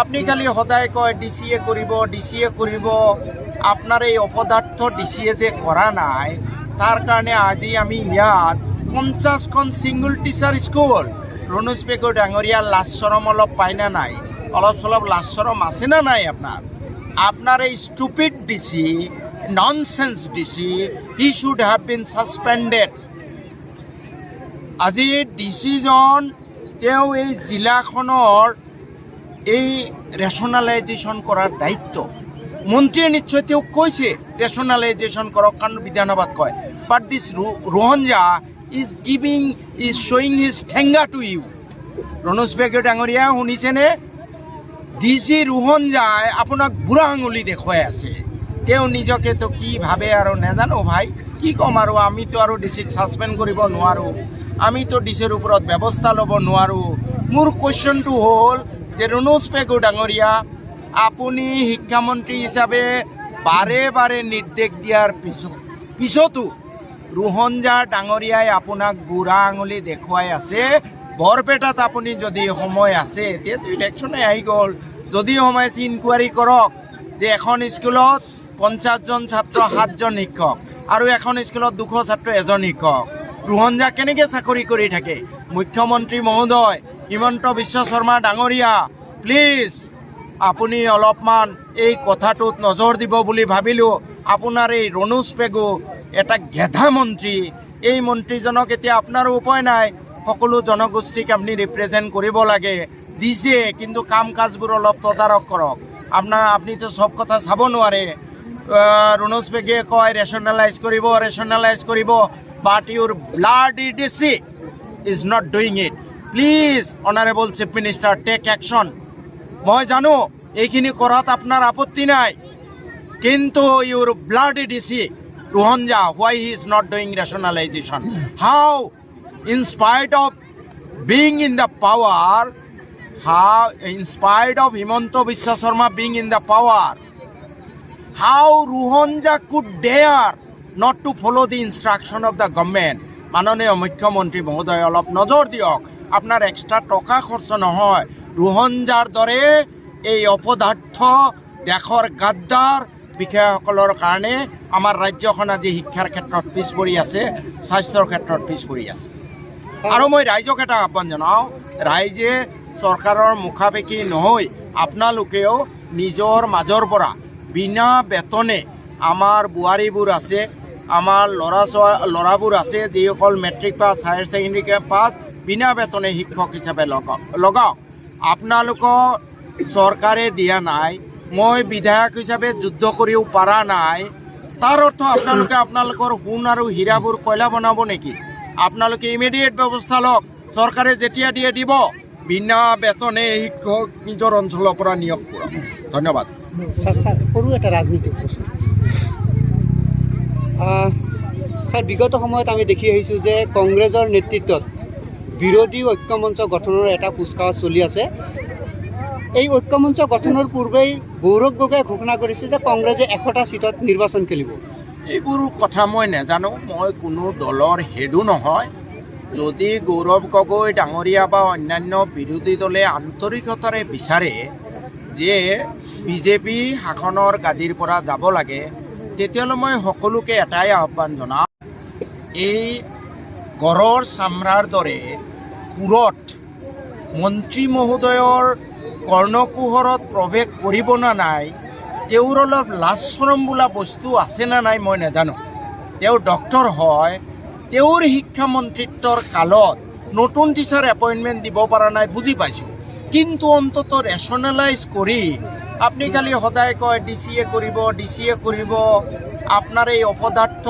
আপনি খালি সদায় কয় ডিচিয়ে কৰিব আপনার এই অপদার্থ ডিচিয়ে যে করা নাই তার কারণে আজি আমি ইয়াত 50খন single teacher school Ranoj Pegu ডাঙরিয়া লাজ শরম অলপ পায় না নাই অলপ চলপ লাজ শরম আছে না নাই আপনার এই stupid DC nonsense DC he should have been suspended আজি ডিচিজন তেও এই জিলাখনৰ এই ৰেচনেলাইজেশ্যন কৰাৰ দায়িত্ব মন্ত্ৰীয়ে নিশ্চয় তেওঁক কৈছে ৰেচনেলাইজেশ্যন কৰক কাৰণ বিধানসভাত কয় বাট দিছ ৰোহনজা ইজ শ্বয়িং হিজ ঠেংগা টু ইউ ৰনোজ পেগু ডাঙৰীয়া শুনিছেনে ডিচি ৰোহনজাই আপোনাক বুঢ়া আঙুলি দেখুৱাই আছে তেওঁ নিজকে তো কি ভাবে আৰু নাজানো ভাই কি ক'ম আৰু আমিতো আৰু ডিচিক ছাছপেণ্ড কৰিব নোৱাৰোঁ আমিতো ডিচিৰ ওপৰত ব্যৱস্থা ল'ব নোৱাৰোঁ মোৰ কুৱেশ্যনটো হ'ল যে ৰনোজ পেগু ডাঙৰিয়া আপনি শিক্ষামন্ত্ৰী হিসাবে বাৰে বাৰে নিৰ্দেশ দিয়াৰ পিছতো ৰোহনজা ডাঙৰিয়াই আপনাক বুঢ়া আঙুলি দেখুৱাই আছে বৰপেটাত আপুনি যদি সময় আছে এতিয়াতো ইলেকশ্যনে আহি গ'ল যদি সময় আছে ইনকুৱাৰী কৰক যে এখন স্কুলত 50জন ছাত্ৰ 7জন শিক্ষক আৰু এখন স্কুলত 200 ছাত্ৰ 1জন শিক্ষক ৰোহনজা কেনেকৈ চাকৰি কৰি থাকে মুখ্যমন্ত্ৰী মহোদয় হিমন্ত বিশ্ব শৰ্মা ডাঙৰীয়া প্লিজ আপুনি অলপমান এই কথাটোত নজৰ দিব বুলি ভাবিলোঁ আপোনাৰ এই ৰনোজ পেগু এটা গেধা মন্ত্ৰী এই মন্ত্ৰীজনক এতিয়া আপোনাৰো উপায় নাই সকলো জনগোষ্ঠীক আপুনি ৰিপ্ৰেজেণ্ট কৰিব লাগে দিছে কিন্তু কাম কাজবোৰ অলপ তদাৰক কৰক আপনিতো সব কথা চাব নোৱাৰে ৰনোজ পেগুৱে কয় ৰেচনেলাইজ কৰিব but your bloody DC is not doing it please honourable chief minister take action মই জানো এইখিনি কৰাত আপনাৰ আপত্তি নাই কিন্তু your bloody DC Rohanja why he is not doing rationalization how in spite of being in the power how in spite of Himanta Biswa Sharma being in the power how ৰোহনজা could dare not to follow the instruction of the government মাননীয় মুখ্যমন্ত্রী মহোদয় অলপ নজর দিয়ক আপনার extra টকা খরচ নহয় ৰোহনজাৰ দৰে এই অপদাৰ্থ দেশৰ গাদ্দাৰ বিষয়াসকলৰ কাৰণে আমাৰ ৰাজ্যখন আজি শিক্ষাৰ ক্ষেত্ৰত পিছ পৰি আছে স্বাস্থ্যৰ ক্ষেত্ৰত পিছ পৰি আছে আৰু মই ৰাইজক এটা আহ্বান জনাওঁ ৰাইজে চৰকাৰৰ মুখাপেক্ষী নহয় আপোনালোকেও নিজৰ মাজৰ পৰা বিনা বেতনে আমাৰ বোৱাৰীবোৰ আছে আমাৰ ল'ৰাবোৰ আছে যিসকল matric pass higher secondary pass বিনা বেতনে শিক্ষক হিচাপে লগাওক আপোনালোকক চৰকাৰে দিয়া নাই মই বিধায়ক হিচাপে যুদ্ধ কৰিও পাৰা নাই তাৰ অৰ্থ আপোনালোকে আপোনালোকৰ সোণ আৰু হীৰাবোৰ কয়লা বনাব নেকি আপোনালোকে ইমিডিয়েট ব্যৱস্থা লওক চৰকাৰে যেতিয়া দিয়ে দিব বিনা বেতনে শিক্ষক নিজৰ অঞ্চলৰ পৰা নিয়োগ কৰক ধন্যবাদ স্যাৰ সৰু এটা ৰাজনৈতিক প্ৰশ্ন স্যাৰ বিগত সময়ত আমি দেখি আহিছোঁ যে কংগ্ৰেছৰ নেতৃত্বত বিৰোধী ঐক্যমঞ্চ গঠনৰ এটা কুচকাৱাজ চলি আছে এই ঐক্যমঞ্চ গঠনৰ পূৰ্বেই গৌৰৱ গগৈয়ে ঘোষণা কৰিছে যে কংগ্ৰেছে 100টা সিটত নিৰ্বাচন খেলিব এইবোৰ কথা মই নাজানো মই কোনো দলৰ হেডো নহয় যদি গৌৰৱ গগৈ ডাঙৰীয়া বা অন্যান্য বিৰোধী দলে আন্তৰিকতাৰে বিচাৰে যে বিজেপি শাসনৰ গাদীৰ পৰা যাব লাগে তেতিয়াহ'লে মই সকলোকে এটাই আহ্বান জনাওঁ এই গড়ৰ চামৰাৰ দৰে পুৰত মন্ত্ৰী মহোদয়ৰ কৰ্ণকুহৰত প্ৰৱেশ কৰিব না নাই তেওঁৰ অলপ লাজ শৰম বোলা বস্তু আছে না নাই মই নাজানো তেওঁ ডক্টৰ হয় তেওঁৰ শিক্ষামন্ত্ৰীত্বৰ কালত নতুন টিচাৰ এপইণ্টমেণ্ট দিব পৰা নাই বুজি পাইছোঁ কিন্তু অন্তত ৰেচনেলাইজ কৰি আপনি খালি সদায় কয় ডিচিয়ে কৰিব আপোনাৰ এই অপদাৰ্থ